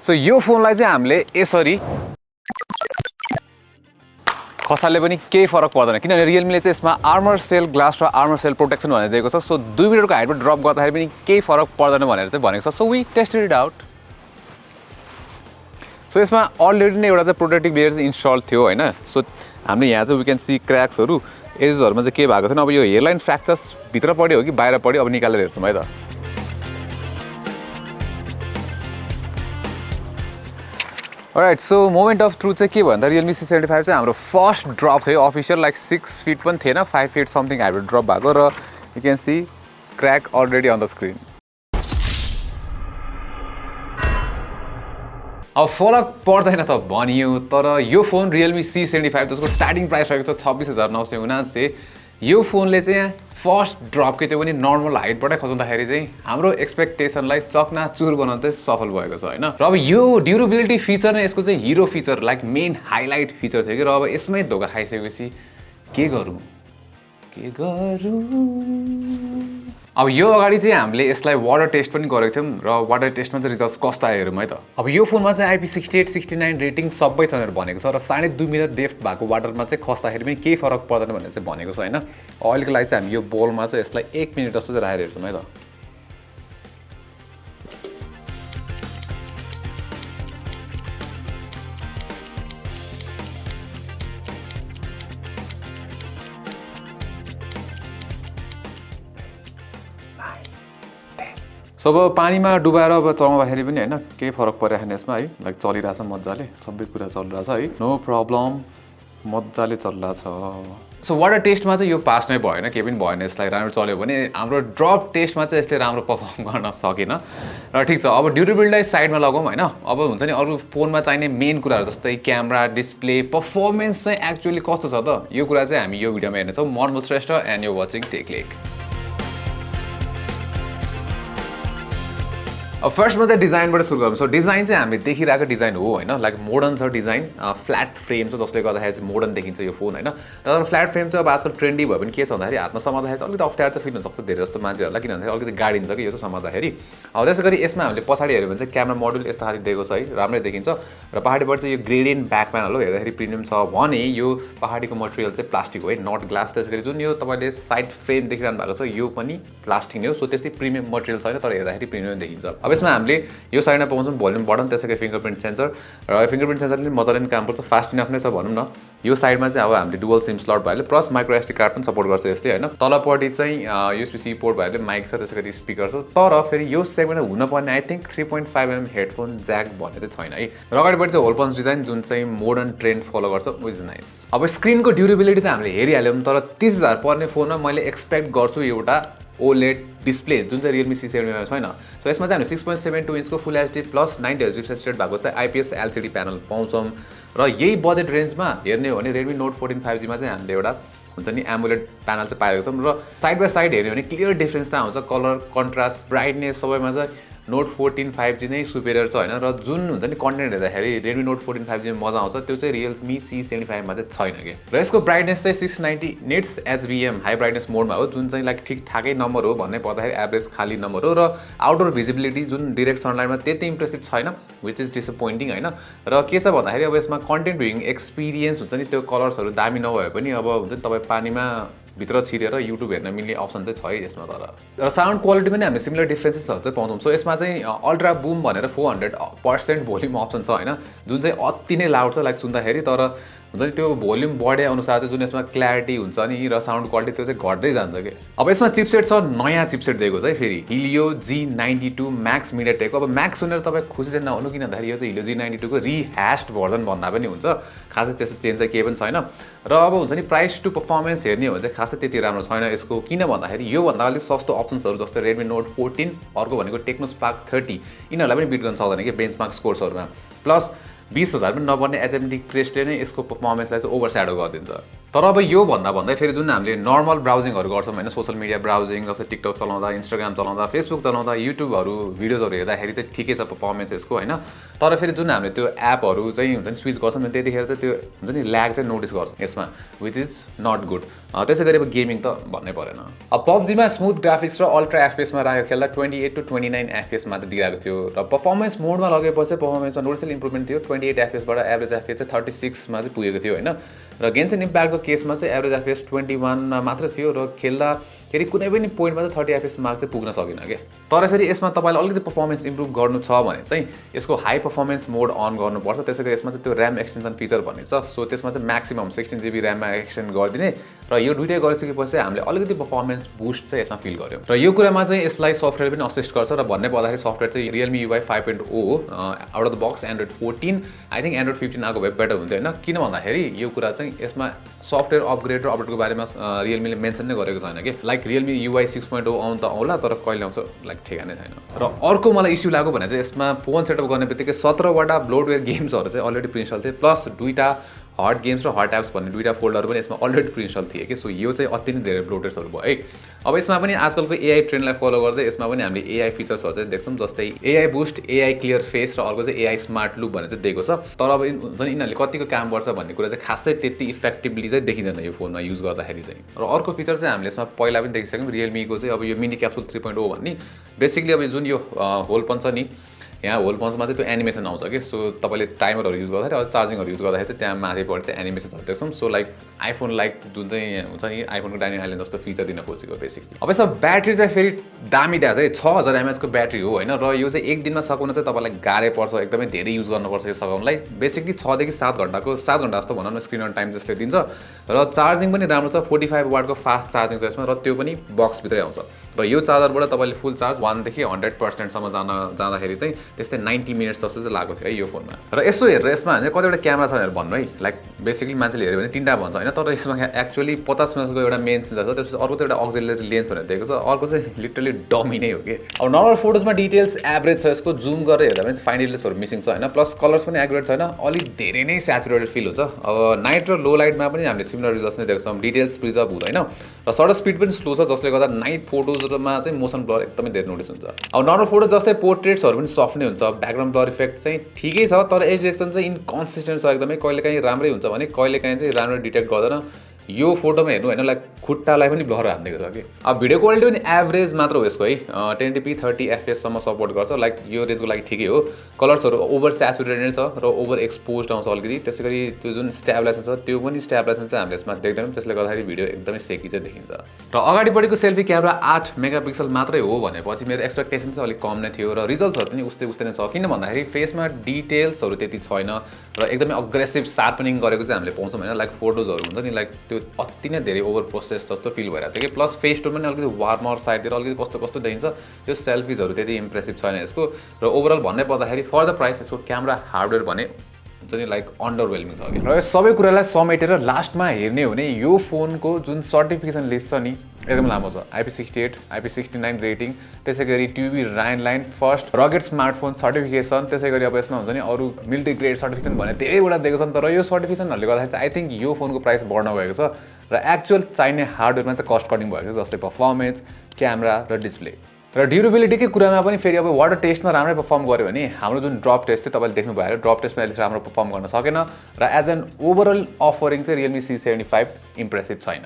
So यो फोनलाई चाहिँ हामीले यसरी खसाले पनि केही फरक पर्दैन किनभने रियलमीले चाहिँ यसमा आर्मर सेल ग्लास र आर्मर सेल प्रोटेक्सन भनेर दिएको छ। सो 2 मिटरको हाइटमा ड्रप गर्दाखेरि पनि केही फरक पर्दैन भनेर चाहिँ भनेको छ। So we tested it out. So यसमा अलरेडी नै एउटा चाहिँ प्रोटेक्टिभ लेयर चाहिँ इन्स्टल थियो हैन। सो हामीले यहाँ चाहिँ वी क्यान सी क्रैक्सहरु एजेसहरुमा चाहिँ के भएको छैन। अब यो हेयरलाइन फ्र्याक्चर्स भित्र पड्यो हो कि बाहिर पड्यो अब निकालेर हेर्छौँ है त। Alright, so moment of truth चाहिँ के भन्दा Realme C75 चाहिँ हाम्रो फर्स्ट ड्रप थियो अफिसियल लाइक 6 फिट पनि थिएन 5 फिट समथिङ हाइब्रिड ड्रप भएको र you can see crack already on the screen. अब फरक पर्दैन त भनियो तर यो फोन Realme C75 जसको स्टार्टिङ प्राइस रहेको छ 26,979। यो फोनले चाहिँ फर्स्ट ड्रप के त्यो पनि नर्मल हाइटबाटै खसाउँदाखेरि चाहिँ हाम्रो एक्सपेक्टेसनलाई चकनाचुर बनाउन चाहिँ सफल भएको छ हैन। र अब यो ड्युरेबिलिटी फिचर नै यसको चाहिँ hero feature like main highlight feature थियो कि र अब यसमै धोका खाइसकेपछि के गरौँ। अब यो अगाडि चाहिँ हामीले यसलाई वाटर टेस्ट पनि गरेको थियौँ र वाटर टेस्टमा चाहिँ रिजल्ट्स कस्तो आयो हेरौँ है त। अब यो फोनमा चाहिँ IP68 69 रेटिङ सबै छ भनेर भनेको छ र 2.5 मिटर डेप्थ भएको वाटरमा चाहिँ खस्दाखेरि पनि केही फरक पर्दैन भनेर चाहिँ भनेको छ हैन। अहिलेको लागि चाहिँ हामी यो बोलमा चाहिँ यसलाई 1 मिनट जस्तो चाहिँ राखेर हेर्छौँ है त। अब पानीमा डुबाएर अब चलाउँदाखेरि पनि हैन केही फरक परेको छैन यसमा है। लाइक चलिरहेछ मज्जाले सबै कुरा चलिरहेछ है नो प्रब्लम मज्जाले चलिरहेछ। सो वाटर टेस्टमा चाहिँ यो पास नै भएन केही पनि भएन यसलाई राम्रो चल्यो भने हाम्रो ड्रप टेस्टमा चाहिँ यसले राम्रो परफर्म गर्न सकेन र ठिक छ। अब ड्युरेबिलिटीलाई साइडमा लगाउँ हैन। अब हुन्छ नि अरु फोनमा चाहिने मेन कुराहरु जस्तै क्यामेरा डिस्प्ले परफर्मेन्स चाहिँ एक्चुअली कस्तो छ त यो कुरा चाहिँ हामी यो भिडियोमा हेर्नेछौँ। म अनमोल श्रेष्ठ एन्ड यु वाचिङ टेकलेक। अब फर्स्टमा चाहिँ डिजाइनबाट सुरु गरौँ। सो डिजाइन चाहिँ हामीले देखिरहेको डिजाइन हो हैन लाइक मोडर्न छ डिजाइन फ्ल्याट फ्रेम छ जसले गर्दाखेरि चाहिँ मोडर्न देखिन्छ यो फोन हैन। तर फ्ल्याट फ्रेम चाहिँ अब आजकल ट्रेन्डी भयो भने के छ भन्दाखेरि हातमा समात्दाखेरि चाहिँ अलिकति अप्ठ्यारो चाहिँ फिल हुनसक्छ धेरै जस्तो मान्छेहरूलाई किनभने अलिकति गाडिन्छ कि यो चाहिँ समात्दाखेरि। अब त्यसै गरी यसमा हामीले पछाडि हेऱ्यो भने चाहिँ क्यामेरा मोड्युल यस्तो खालि दिएको छ है राम्रै देखिन्छ र पहाडीबाट चाहिँ यो ग्रेडियन्ट ब्याक प्यानल हो हेर्दाखेरि प्रिमियम छ भने यो पहाडीको मटेरियल चाहिँ प्लास्टिक हो है नट ग्लास। त्यसै गरी जुन यो तपाईँले साइड फ्रेम देखिरहनु भएको छ यो पनि प्लास्टिक नै हो। सो त्यस्तै प्रिमियम मटेरियल छैन तर हेर्दाखेरि प्रिमियम देखिन्छ। अब यसमा हामीले यो साइडमा पाउँछौँ भोल्युम बटन त्यसै गरी फिङ्गरप्रिन्ट सेन्सर र फिङ्गरप्रिन्ट सेन्सरले मजाले नै काम गर्छ फास्ट इनफ नै छ भनौँ न। यो साइडमा चाहिँ अब हामीले डुअल सिम स्लट भएले प्लस माइक्रो एसडी कार्ड पनि सपोर्ट गर्छ यसले हैन। तलपट्टि चाहिँ USB-C पोर्ट भएले माइक छ त्यसै गरी स्पिकर छ तर फेरि यो सेगमेन्टमा हुनुपर्ने I think 3.5mm headphone jack भन्ने चाहिँ छैन है। र अगाडिबाट चाहिँ होल पन्च डिजाइन जुन चाहिँ मोडर्न ट्रेन्ड फलो गर्छ विच इज नाइस। अब स्क्रिनको ड्युरेबिलिटी त हामीले हेरिहाल्यौँ तर 30,000 पर्ने फोनमा मैले एक्सपेक्ट गर्छु एउटा OLED डिस्प्ले जुन चाहिँ Realme C75 छैन। सो यसमा चाहिँ हामी 6.72 इन्चको फुल HD plus 90Hz refresh rate भएको चाहिँ IPS LCD प्यानल पाउँछौँ र यही बजेट रेन्जमा हेर्ने हो भने Redmi Note 14 5G मा चाहिँ हामीले एउटा हुन्छ नि AMOLED प्यानल चाहिँ पाएको छौँ र साइड बाई साइड हेर्ने हो भने क्लियर डिफरेन्स त आउँछ कलर कन्ट्रास्ट ब्राइटनेस सबैमा चाहिँ Note 14 5G नै सुपेरियर छ हैन। र जुन हुन्छ नि कन्टेन्ट हेर्दाखेरि Redmi Note 14 5G मा मजा आउँछ त्यो चाहिँ Realme C75 मा चाहिँ छैन के। र यसको ब्राइटनेस चाहिँ 690 निट्स HBM हाई ब्राइटनेस मोडमा हो जुन चाहिँ लाइक ठिक ठाकै नम्बर हो भन्नै पर्दाखेरि एभरेज खाली नम्बर हो। र आउटडोर भिजिबिलिटी जुन डाइरेक्ट सनलाइटमा त्यति इम्प्रेसिभ छैन विच इज डिसअपोइन्टिङ हैन। र के छ भन्दाखेरि अब यसमा कन्टेन्ट भ्युइङ एक्सपिरियन्स हुन्छ नि त्यो कलर्सहरु दामी नभए पनि अब हुन्छ नि तपाईँ पानीमा भित्र छिरेर युट्युब हेर्न मिल्ने अप्सन चाहिँ छ है यसमा तर। र साउन्ड क्वालिटी पनि हामीले सिमिलर डिफरेन्सेसहरु चाहिँ पाउँछौँ। सो यसमा चाहिँ अल्ट्रा बुम भनेर 400% भोल्युम अप्सन छ हैन जुन चाहिँ अति नै लाउड छ लाइक सुन्दाखेरि तर हुन्छ नि त्यो भोल्युम बढे अनुसार चाहिँ जुन यसमा क्ल्यारिटी हुन्छ नि र साउन्ड क्वालिटी त्यो चाहिँ घट्दै जान्छ के। अब यसमा चिपसेट छ नयाँ चिपसेट दिएको छ है फेरि Helio G92 Max MediaTek। अब म्याक्स सुनेर तपाईँ खुसी चाहिँ नहुनु किन भन्दाखेरि यो चाहिँ Helio G92 को रिह्यास्ड भर्जन भन्दा पनि हुन्छ खासै त्यस्तो चेन्ज चाहिँ केही पनि छैन। र अब हुन्छ नि प्राइस टु परफर्मेन्स हेर्ने हो भने चाहिँ खासै त्यति राम्रो छैन यसको किन भन्दाखेरि योभन्दा अलिक सस्तो अप्सन्सहरू जस्तै Redmi Note 14 अर्को भनेको Tecno Spark 30 यिनीहरूलाई पनि बिट गर्न सक्दैन कि बेन्चमार्क स्कोर्सहरूमा प्लस 20,000 पनि नपर्ने HMD क्रेस्टले नै यसको परफर्मेन्सलाई चाहिँ ओभरस्याडो गरिदिन्छ। तर अब यो भन्दा फेरि जुन हामीले नर्मल ब्राउजिङहरू गर्छौँ होइन सोसियल मिडिया ब्राउजिङ जस्तै टिकटक चलाउँदा इन्स्टाग्राम चलाउँदा फेसबुक चलाउँदा युट्युबहरू भिडियोजहरू हेर्दाखेरि चाहिँ ठिकै छ पर्फर्मेन्स यसको होइन तर फेरि जुन हामीले त्यो एपहरू चाहिँ हुन्छ नि स्विच गर्छौँ नि त्यतिखेर चाहिँ त्यो हुन्छ नि ल्याग चाहिँ नोटिस गर्छौँ यसमा विच इज नट गुड त्यसै गरी अब गेमिङ त भन्नै परेन अब पब्जीमा स्मुथ ग्राफिक्स र अल्ट्रा एफपिएसमा राखेर खेल्दा 28 to 29 एफपिएस मात्र दिइरहेको थियो र पर्फर्मेन्स मोडमा लगेपछि पर्फर्मेन्समा नोटिसेबल इम्प्रुभमेन्ट थियो 28 एफपिएसबाट एभरेज एफपिएस चाहिँ 36मा चाहिँ पुगेको थियो होइन र गेन्सन इम्प्याक्टको केसमा चाहिँ एभरेज एफपिएस 21 मात्र थियो र खेल्दाखेरि कुनै पनि पोइन्टमा चाहिँ 30 एफपिएस मार्क चाहिँ पुग्न सकेन क्या तर फेरि यसमा तपाईँलाई अलिकति पर्फर्मेन्स इम्प्रुभ गर्नु छ भने चाहिँ यसको हाई पर्फर्मेन्स मोड अन गर्नुपर्छ त्यसै गरी यसमा चाहिँ त्यो ऱ्याम एक्सटेन्सन फिचर भन्ने छ सो त्यसमा चाहिँ म्याक्सिमम 16 GB ऱ्याममा एक्सटेन्ड गरिदिने र यो दुइटै गरिसकेपछि हामीले अलिकति पर्फर्मेन्स बुस्ट चाहिँ यसमा फिल गर्यौँ र यो कुरामा चाहिँ यसलाई सफ्टवेयर पनि असिस्ट गर्छ र भन्ने पर्दाखेरि सफ्टवेयर चाहिँ Realme UI 5.0 हो out of the box Android 14 I think Android 15 आएको भए बेटर हुन्थ्यो होइन किन भन्दाखेरि यो कुरा चाहिँ यसमा सफ्टवेयर अपग्रेड र अपडेटको बारेमा रियलमीले मेन्सन नै गरेको छैन कि लाइक Realme UI 6.0 आउनु त आउला तर कहिले आउँछ लाइक ठेगानै छैन र अर्को मलाई इस्यु लाग्यो भने चाहिँ यसमा फोन सेटअप गर्ने बित्तिकै 17वटा ब्लोटवेयर गेम्सहरू चाहिँ अलरेडी प्रिइन्स्टल थिए प्लस दुईवटा हट गेम्स र हट एप्स भन्ने दुईवटा फोल्डर पनि यसमा अलरेडी प्रिइन्स्टल थिए कि सो यो चाहिँ अति नै धेरै ब्लोटेड्सहरू भयो है अब यसमा पनि आजकलको एआई ट्रेन्डलाई फलो गर्दै यसमा पनि हामीले एआई फिचर्सहरू चाहिँ देख्छौँ जस्तै AI boost AI clear face र अर्को चाहिँ एआई स्मार्ट लुक भनेर चाहिँ दिएको छ तर अब हुन्छ नि यिनीहरूले कतिको काम गर्छ भन्ने कुरा चाहिँ खासै त्यति इफेक्टिभली चाहिँ देखिँदैन यो फोनमा युज गर्दाखेरि चाहिँ र अर्को फिचर चाहिँ हामीले यसमा पहिला पनि देखिसक्यौँ रियलमीको चाहिँ अब यो मिनी क्याप्सुल 3.0 भन्ने बेसिकली अब जुन यो होल पञ्च नि यहाँ होल पञ्चमा चाहिँ त्यो एनिमेसन आउँछ कि सो तपाईँले टाइमरहरू युज गर्दाखेरि अब चार्जिङहरू युज गर्दाखेरि चाहिँ त्यहाँ माथिबाट चाहिँ एनिमेसनहरू देख्छौँ सो लाइक आइफोन लाइक जुन चाहिँ हुन्छ नि आइफोनको डाइनिङ आइल्यान्ड जस्तो फिचर दिन खोजेको बेसिकली अब यसमा ब्याट्री चाहिँ फेरि दामी ड्या चाहिँ 6000 mAh को ब्याट्री हो होइन र यो चाहिँ एक दिनमा सकाउन चाहिँ तपाईँलाई गाह्रै पर्छ एकदमै धेरै युज गर्नुपर्छ यो सकाउनलाई बेसिकली 6 देखि 7 घन्टाको 7 घन्टा जस्तो भनौँ न स्क्रिन अन टाइम जसले दिन्छ र चार्जिङ पनि राम्रो छ 45 वाटको फास्ट चार्जिङ छ यसमा र त्यो पनि बक्सभित्रै आउँछ र यो चार्जरबाट तपाईँले फुल चार्ज 1 देखि 100% सम्म जाँदाखेरि चाहिँ त्यस्तै 90 मिनट्स जस्तो चाहिँ लागेको थियो है यो फोनमा र यसो हेरेर यसमा चाहिँ कतिवटा क्यामेरा छ भनेर भन्नु है लाइक बेसिकली मान्छेले हेऱ्यो भने 3टा भन्छ होइन तर यसमा एक्चुअली 50 मेगापिक्सलको एउटा मेन सेन्सर छ त्यसपछि अर्को चाहिँ एउटा अक्सिलरी लेन्स भनेर दिएको छ अर्को चाहिँ लिटरली डमी नै हो कि अब नर्मल फोटोजमा डिटेल्स एभरेज छ यसको जुम गरेर हेर्दा पनि फाइन डिटेल्सहरू मिसिङ छ होइन प्लस कलर्स पनि एक्युरेट छैन अलिक धेरै नै स्याचुरेटेड फिल हुन्छ अब नाइट र लो लाइटमा पनि हामीले सिमिलर रिजल्ट्स नै देख्छौँ डिटेल्स प्रिजर्भ हुँदैन र सटर स्पिड पनि स्लो छ जसले गर्दा नाइट फोटोजमा चाहिँ मोसन ब्लर एकदमै धेरै नोटिस हुन्छ अब नर्मल फोटो जस्तै पोर्ट्रेट्सहरू पनि सफ्ट नै हुन्छ ब्याकग्राउन्ड ब्लर इफेक्ट चाहिँ ठिकै छ तर एज डिटेक्सन चाहिँ इन्कन्सिस्टेन्ट छ एकदमै कहिलेकाहीँ राम्रै हुन्छ भने कहिलेकाहीँ चाहिँ राम्रो डिटेक्ट गर्दैन यो फोटोमा हेर्नु होइन लाइक खुट्टालाई पनि ब्लर हानिदिएको छ कि अब भिडियो क्वालिटी पनि एभरेज मात्र हो यसको है 1080p 30 fps सम्म सपोर्ट गर्छ लाइक यो रेन्जको लागि ठिकै हो कलर्सहरू ओभर स्याचुरेटेड नै छ र ओभर एक्सपोज आउँछ अलिकति त्यसै गरी त्यो जुन स्ट्याबलाइजेसन छ त्यो पनि स्ट्याबलाइजेसन चाहिँ हामीले यसमा देख्दैनौँ त्यसले गर्दाखेरि भिडियो एकदमै सेकी चाहिँ देखिन्छ र अगाडिपट्टिको सेल्फी क्यामेरा 8 मेगापिक्सल मात्रै हो भनेपछि मेरो एक्सपेक्टेसन चाहिँ अलिक कम नै थियो र रिजल्ट्सहरू पनि उस्तै नै छ किन भन्दाखेरि फेसमा डिटेल्सहरू त्यति छैन र एकदमै अग्रेसिभ सार्पनिङ गरेको चाहिँ हामीले पाउँछौँ होइन लाइक फोटोजहरू हुन्छ नि लाइक त्यो अति नै धेरै ओभर प्रोसेस जस्तो फिल भइरहेको थियो कि प्लस फेस टोन पनि अलिकति वार्मर साइडतिर अलिकति कस्तो कस्तो देखिन्छ त्यो सेल्फिजहरू त्यति इम्प्रेसिभ छैन यसको र ओभरअल भन्नै पर्दाखेरि फर द प्राइस यसको क्यामेरा हार्डवेयर भने हुन्छ नि लाइक अन्डरवेल्मिङ छ कि र यो सबै कुरालाई समेटेर लास्टमा हेर्ने हो भने यो फोनको जुन सर्टिफिकेसन लिस्ट छ नि एकदम लामो छ IP68 IP69 रेटिङ त्यसै गरी ट्युबी लाइन फर्स्ट रकेट स्मार्टफोन सर्टिफिकेसन त्यसै गरी अब यसमा हुन्छ नि अरू मिलिट्री ग्रेड सर्टिफिकेसन भने धेरैवटा दिएको छन् तर यो सर्टिफिकेसनहरूले गर्दाखेरि चाहिँ आई थिङ्क यो फोनको प्राइस बढ्न गएको छ र एक्चुअल चाहिने हार्डवेयरमा चाहिँ कस्ट कटिङ भएको छ जस्तै पर्फर्मेन्स क्यामेरा र डिस्प्ले र ड्युरेबिलिटीकै कुरामा पनि फेरि अब वाटर टेस्टमा राम्रै पर्फर्म गर्यो भने हाम्रो जुन ड्रप टेस्ट थियो तपाईँले देख्नु भयो ड्रप टेस्टमा अहिले राम्रो पर्फर्म गर्न सकेन र एज एन ओभरअल अफरिङ चाहिँ Realme C75 इम्प्रेसिभ छैन।